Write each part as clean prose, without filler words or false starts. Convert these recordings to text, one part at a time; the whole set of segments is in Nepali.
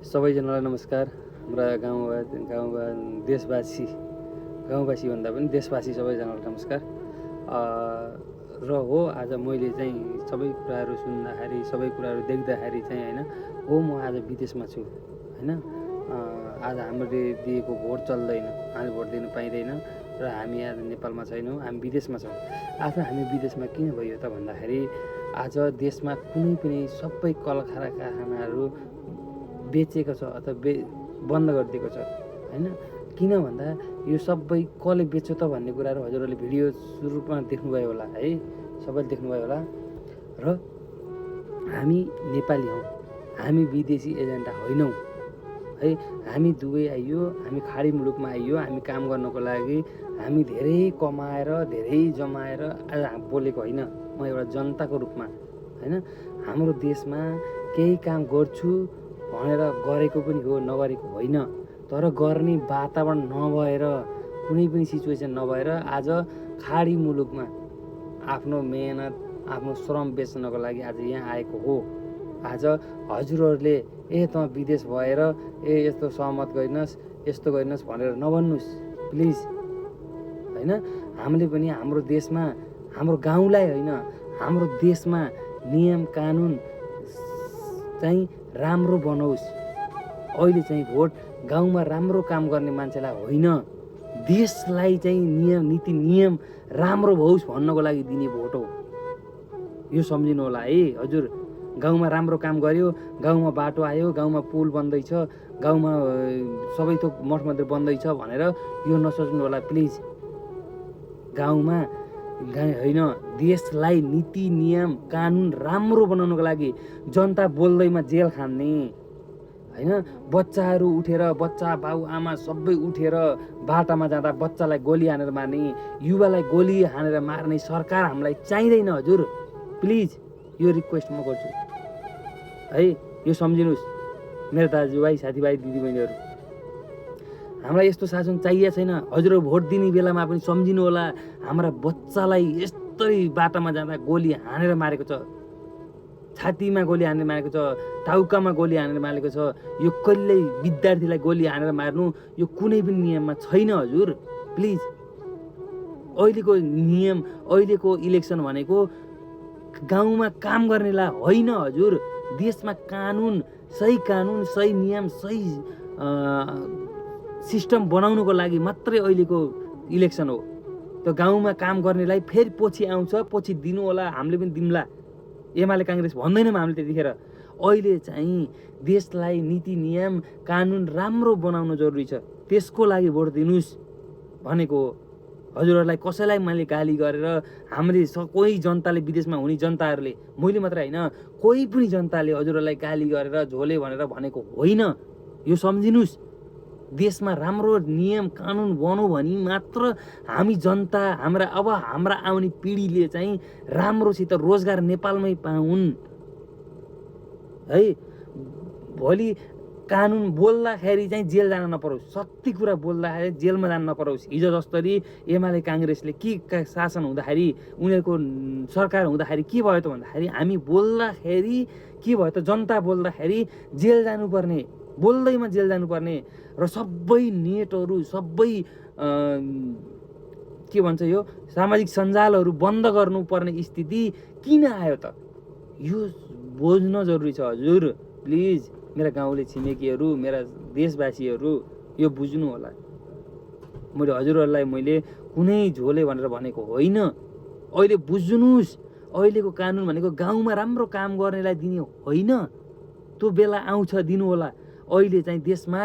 सबैजनालाई नमस्कार। हाम्रा गाउँवासी भन्दा पनि देशवासी सबैजनालाई नमस्कार। र हो आज मैले चाहिँ सबै कुराहरू सुन्दाखेरि, सबै कुराहरू देख्दाखेरि चाहिँ होइन, हो म आज विदेशमा छु होइन। आज हामीले दिएको भोट चल्दैन, हामीले भोट दिन पाइँदैन र हामी आज नेपालमा छैनौँ, हामी विदेशमा छौँ। आज हामी विदेशमा किन भयो त भन्दाखेरि आज देशमा कुनै पनि सबै कल कारखानाहरू बेचेको छ अथवा बन्द गरिदिएको छ होइन। किन भन्दा यो सबै कसले बेच्यो त भन्ने कुराहरू हजुरहरूले भिडियो सुरुमा देख्नुभयो होला है, सबैले देख्नुभयो होला। र हामी नेपाली हौँ, हामी विदेशी एजेन्डा होइनौँ है। हामी दुबई आइयो, हामी खाडी मुलुकमा आइयो, हामी काम गर्नको लागि, हामी धेरै कमाएर धेरै जमाएर आज बोलेको होइन। म एउटा जनताको रूपमा होइन, हाम्रो देशमा केही काम गर्छु भनेर गरेको पनि हो, नगरेको होइन। तर गर्ने वातावरण नभएर, कुनै पनि सिचुएसन नभएर आज खाडी मुलुकमा आफ्नो मेहनत, आफ्नो श्रम बेच्नको लागि आज यहाँ आएको हो। आज हजुरहरूले त विदेश भएर यस्तो सहमत गरिनुहोस्, यस्तो गरिनुहोस् भनेर नभन्नुहोस् प्लिज होइन। हामीले पनि हाम्रो देशमा, हाम्रो गाउँलाई होइन, हाम्रो देशमा नियम कानुन चाहिँ राम्रो बनाओस्। अहिले चाहिँ भोट गाउँमा राम्रो काम गर्ने मान्छेलाई होइन, देशलाई चाहिँ नीति नियम राम्रो होस् भन्नको लागि दिने भोट हो। यो सम्झिनु होला है हजुर। गाउँमा राम्रो काम गर्यो, गाउँमा बाटो आयो, गाउँमा पुल बन्दैछ, गाउँमा सबै थोक मठ मन्दिर बन्दैछ भनेर यो नसोच्नु होला प्लिज। गाउँमा होइन, देशलाई नीति नियम कानुन राम्रो बनाउनको लागि जनता बोल्दैमा जेल खान्ने होइन। बच्चाहरू उठेर, बच्चा बाउ आमा सबै उठेर बाटामा जाँदा बच्चालाई गोली हानेर मार्ने, युवालाई गोली हानेर मार्ने सरकार हामीलाई चाहिँदैन हजुर। प्लिज यो रिक्वेस्ट म गर्छु है, यो सम्झिनुहोस् मेरो दाजुभाइ साथीभाइ दिदीबहिनीहरू। हामीलाई यस्तो शासन चाहिएको छैन। हजुरहरू भोट दिने बेलामा पनि सम्झिनु होला, हाम्रा बच्चालाई यस्तै बाटामा जाँदा गोली हानेर मारेको छ, छातीमा गोली हानेर मारेको छ, टाउकामा गोली हानेर मारेको छ। यो कहिल्यै विद्यार्थीलाई गोली हानेर मार्नु यो कुनै पनि नियममा छैन हजुर। प्लिज अहिलेको नियम, अहिलेको इलेक्सन भनेको गाउँमा काम गर्नेलाई होइन हजुर। देशमा कानुन, सही नियम, सही सिस्टम बनाउनुको लागि मात्रै अहिलेको इलेक्सन हो। त्यो गाउँमा काम गर्नेलाई फेरि पछि आउँछ, पछि दिनु होला, हामीले पनि दिउँला। एमाले काङ्ग्रेस भन्दैनौँ हामीले त्यतिखेर। अहिले चाहिँ देशलाई नीति नियम कानुन राम्रो बनाउनु जरुरी छ, त्यसको लागि भोट दिनुहोस् भनेको हो। हजुरहरूलाई कसैलाई मैले गाली गरेर, हामीले कोही जनताले, विदेशमा हुने जनताहरूले, मैले मात्रै होइन कोही पनि जनताले हजुरहरूलाई गाली गरेर झोले भनेर भनेको होइन। यो सम्झिनुहोस्। देशमा राम्रो नियम कानुन बन्यो भने मात्र हामी जनता, हाम्रा आउने पिँढीले चाहिँ राम्रोसित रोजगार नेपालमै पाउन् है। भोलि कानुन बोल्दाखेरि चाहिँ जेल जान नपरोस्, सत्य कुरा बोल्दाखेरि जेलमा जान नपरोस्। हिजो जसरी एमाले काङ्ग्रेसले के शासन हुँदाखेरि, उनीहरूको सरकार हुँदाखेरि के भयो त भन्दाखेरि, हामी बोल्दाखेरि के भयो त, जनता बोल्दाखेरि जेल जानुपर्ने, बोल्दैमा जेल जानुपर्ने र सबै नेटहरू, सबै के भन्छ यो सामाजिक सञ्जालहरू बन्द गर्नुपर्ने स्थिति किन आयो त, यो बुझ्न जरुरी छ हजुर। प्लिज मेरा गाउँले छिमेकीहरू, मेरा देशवासीहरू यो बुझ्नु होला। मैले हजुरहरूलाई कुनै झोले भनेर भनेको होइन। अहिले बुझ्नुहोस्, अहिलेको कानुन भनेको गाउँमा राम्रो काम गर्नेलाई दिने होइन। त्यो बेला आउँछ, दिनु होला। अहिले चाहिँ देशमा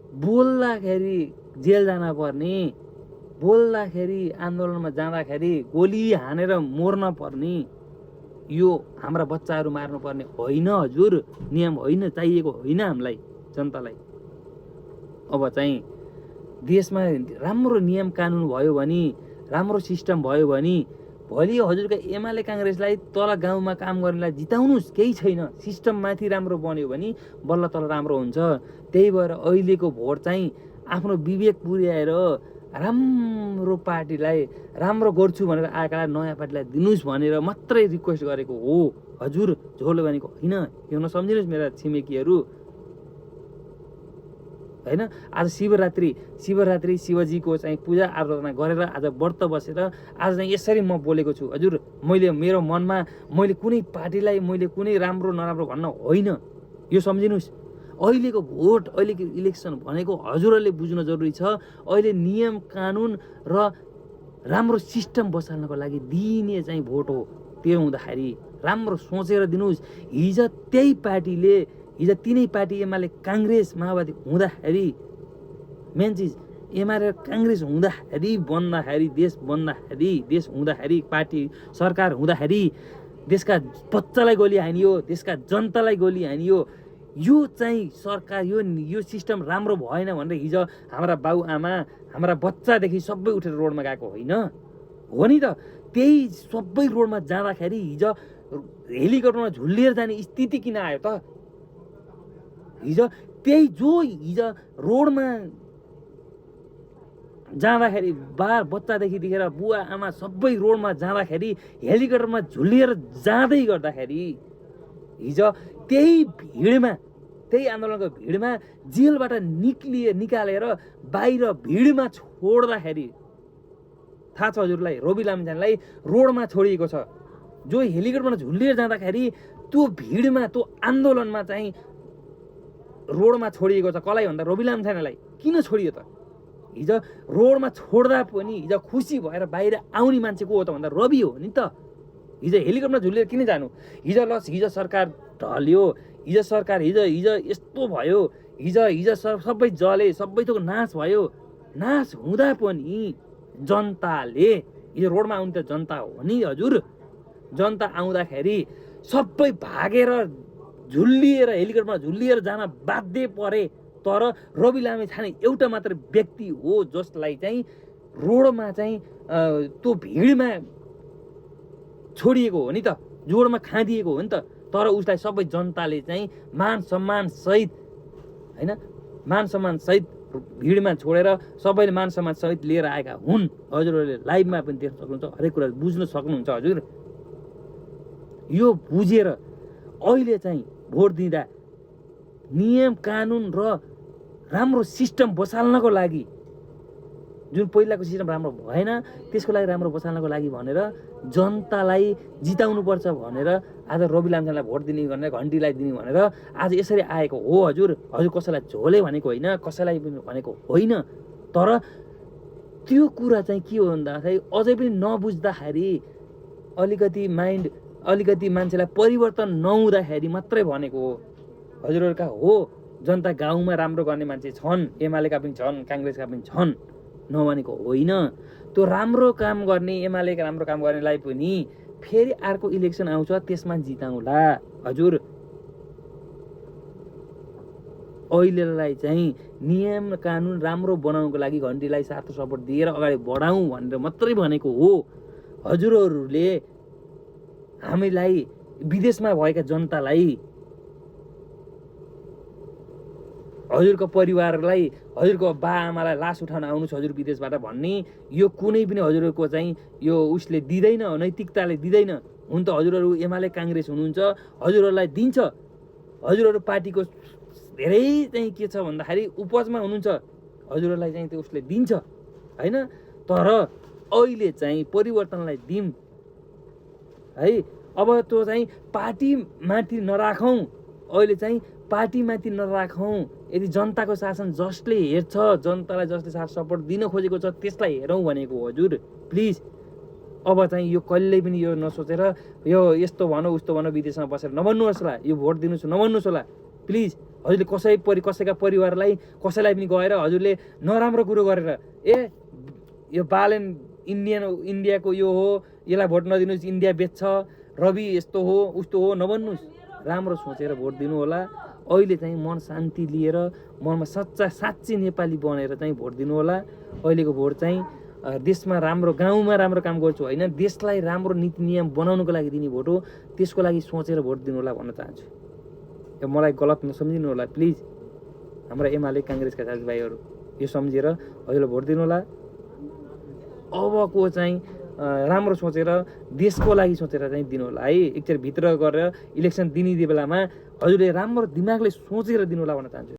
बोल्दाखेरि जेल जान पर्ने, बोल्दाखेरि आन्दोलनमा जाँदाखेरि गोली हानेर मर्न पर्ने, यो हाम्रा बच्चाहरू मार्नुपर्ने होइन हजुर। नियम होइन, चाहिएको होइन हामीलाई जनतालाई। अब चाहिँ देशमा राम्रो नियम कानुन भयो भने, राम्रो सिस्टम भयो भने भोलि हजुरका एमाले काङ्ग्रेसलाई तल गाउँमा काम गर्नेलाई जिताउनुहोस्, केही छैन। सिस्टम माथि राम्रो बन्यो भने बल्ल तल राम्रो हुन्छ। त्यही भएर अहिलेको भोट चाहिँ आफ्नो विवेक पुर्याएर राम्रो पार्टीलाई, राम्रो गर्छु भनेर आएकालाई नयाँ पार्टीलाई दिनुहोस् भनेर मात्रै रिक्वेस्ट गरेको हो हजुर। झोल भनेको होइन, यो नसम्झिनुहोस् मेरा छिमेकीहरू। होइन। आज शिवरात्रि शिवजीको चाहिँ पूजा आराधना गरेर आज व्रत बसेर आज चाहिँ यसरी म बोलेको छु हजुर। मैले मेरो मनमा मैले कुनै पार्टीलाई मैले कुनै राम्रो नराम्रो भन्न होइन, यो सम्झिनुहोस्। अहिलेको भोट अहिलेको इलेक्सन भनेको हजुरहरूले बुझ्न जरुरी छ। अहिले नियम कानुन र राम्रो सिस्टम बसाल्नको लागि दिने चाहिँ भोट हो। त्यो हुँदाखेरि राम्रो सोचेर दिनुहोस्। हिजो त्यही पार्टीले हिजो तिनै पार्टी एमाले काङ्ग्रेस माओवादी हुँदाखेरि मेन चिज एमाले काङ्ग्रेस हुँदाखेरि देश हुँदाखेरि पार्टी सरकार हुँदाखेरि देशका बच्चालाई गोली हानियो, देशका जनतालाई गोली हानियो। यो चाहिँ सरकार यो सिस्टम राम्रो भएन भनेर हिजो हाम्रा बाउआमा हाम्रा बच्चादेखि सबै उठेर रोडमा गएको होइन हो नि त। त्यही सबै रोडमा जाँदाखेरि हिजो हेलिकप्टरमा झुल्लिएर जाने स्थिति किन आयो त? हिजो त्यही हिजो रोडमा जाँदाखेरि बच्चादेखि देखेर बुवा आमा सबै रोडमा जाँदाखेरि हेलिकप्टरमा झुल्लिएर जाँदै गर्दाखेरि हिजो त्यही आन्दोलनको भिडमा जेलबाट निकालेर बाहिर भिडमा छोड्दाखेरि थाहा छ हजुरलाई, रवि लामिछानेलाई रोडमा छोडिएको छ। जो हेलिकप्टरमा झुल्लिएर जाँदाखेरि त्यो भिडमा त्यो आन्दोलनमा चाहिँ रोडमा छोडिएको छ। कसलाई भन्दा रवि लामिछानेलाई। किन छोडियो त? हिजो रोडमा छोड्दा पनि हिजो खुसी भएर बाहिर आउने मान्छे को हो त भन्दा रवि हो नि त। हिजो हेलिकप्टरमा झुल्लिएर किन जानु? हिजो सरकार ढल्यो, हिजो यस्तो भयो, हिजो सबै जले, सबै थोक नाश भयो। नाश हुँदा पनि जनताले हिजो रोडमा आउने त जनता हो नि हजुर। जनता आउँदाखेरि सबै भागेर झुल्लिएर हेलिकप्टरमा झुल्लिएर जान बाध्य परे। तर रवि लामिछाने एउटा मात्र व्यक्ति हो जसलाई चाहिँ रोडमा चाहिँ त्यो भिडमा छोडिएको हो नि त, जोडमा खाँदिएको हो नि त। तर उसलाई सबै जनताले चाहिँ मान सम्मान सहित भिडमा छोडेर सबैले मान सम्मान सहित लिएर आएका हुन्। हजुरहरूले लाइभमा पनि देख्न सक्नुहुन्छ, हरेक कुरा बुझ्न सक्नुहुन्छ हजुर। यो बुझेर अहिले चाहिँ भोट दिँदा नियम कानुन र राम्रो सिस्टम बसाल्नको लागि, जुन पहिलाको सिस्टम राम्रो भएन त्यसको लागि राम्रो बसाल्नको लागि भनेर जनतालाई जिताउनुपर्छ भनेर आज रवि लामिछानेलाई भोट दिने भनेर घन्टीलाई दिने भनेर आज यसरी आएको हो हजुर। हजुर कसैलाई झोले भनेको होइन, कसैलाई पनि भनेको होइन। तर त्यो कुरा चाहिँ के हो भन्दाखेरि अझै पनि नबुझ्दाखेरि अलिकति मान्छेलाई परिवर्तन नहुँदाखेरि मात्रै भनेको हो। हजुरहरूका हो जनता गाउँमा राम्रो गर्ने मान्छे छन्, एमालेका पनि छन्, काङ्ग्रेसका पनि छन्, नभनेको होइन। त्यो राम्रो काम गर्ने एमालेका राम्रो काम गर्नेलाई पनि फेरि अर्को इलेक्सन आउँछ त्यसमा जिताउँला हजुर। अहिलेलाई चाहिँ नियम कानुन राम्रो बनाउनको लागि घन्टीलाई साथ सपोर्ट दिएर अगाडि बढाउँ भनेर मात्रै भनेको हो। हजुरहरूले हामीलाई विदेशमा भएका जनतालाई, हजुरको परिवारलाई, हजुरको बाआमालाई लास उठाउन आउनुहोस् हजुर विदेशबाट भन्ने यो कुनै पनि हजुरहरूको चाहिँ यो उसले दिँदैन, नैतिकताले दिँदैन। हुन त हजुरहरू एमाले काङ्ग्रेस हुनुहुन्छ, हजुरहरूलाई दिन्छ। हजुरहरू पार्टीको धेरै चाहिँ के छ भन्दाखेरि उपजमा हुनुहुन्छ, हजुरहरूलाई चाहिँ त्यो उसले दिन्छ होइन। तर अहिले चाहिँ परिवर्तनलाई दिउँ है। अब त्यो चाहिँ पार्टीमाथि नराखौँ, अहिले चाहिँ पार्टीमाथि नराखौँ। यदि जनताको शासन जसले हेर्छ, जनतालाई जसले साथ सपोर्ट दिन खोजेको छ त्यसलाई हेरौँ भनेको हजुर। प्लिज अब चाहिँ यो कहिल्यै पनि यो नसोचेर यो यस्तो भनौँ उस्तो भनौँ विदेशमा बसेर नभन्नुहोस् होला, यो भोट दिनुहोस् नभन्नुहोस् होला प्लिज। हजुरले कसैका परिवारलाई कसैलाई पनि गएर हजुरले नराम्रो कुरो गरेर यो बालेन इन्डियाको यो हो, यसलाई भोट नदिनुहोस्, इन्डिया बेच्छ, रवि यस्तो हो उस्तो हो नभन्नुहोस्। राम्रो सोचेर भोट दिनु होला। अहिले चाहिँ मन शान्ति लिएर मनमा साँच्ची नेपाली बनेर चाहिँ भोट दिनु होला। अहिलेको भोट चाहिँ देशमा राम्रो, गाउँमा राम्रो काम गर्छु होइन, देशलाई राम्रो नीति नियम बनाउनुको लागि दिने भोट हो। त्यसको लागि सोचेर भोट दिनु होला भन्न चाहन्छु। यो मलाई गलत नसम्झिनु होला प्लिज। हाम्रा एमाले काङ्ग्रेसका साथीभाइहरू यो सम्झेर हजुरलाई भोट दिनु होला। अबको चाहिँ राम्रो सोचेर देशको लागि सोचेर चाहिँ दिनु होला है। एकचोटि भित्र गरेर इलेक्सन दिने बेलामा हजुरले राम्रो दिमागले सोचेर दिनु होला भन्न चाहन्छु।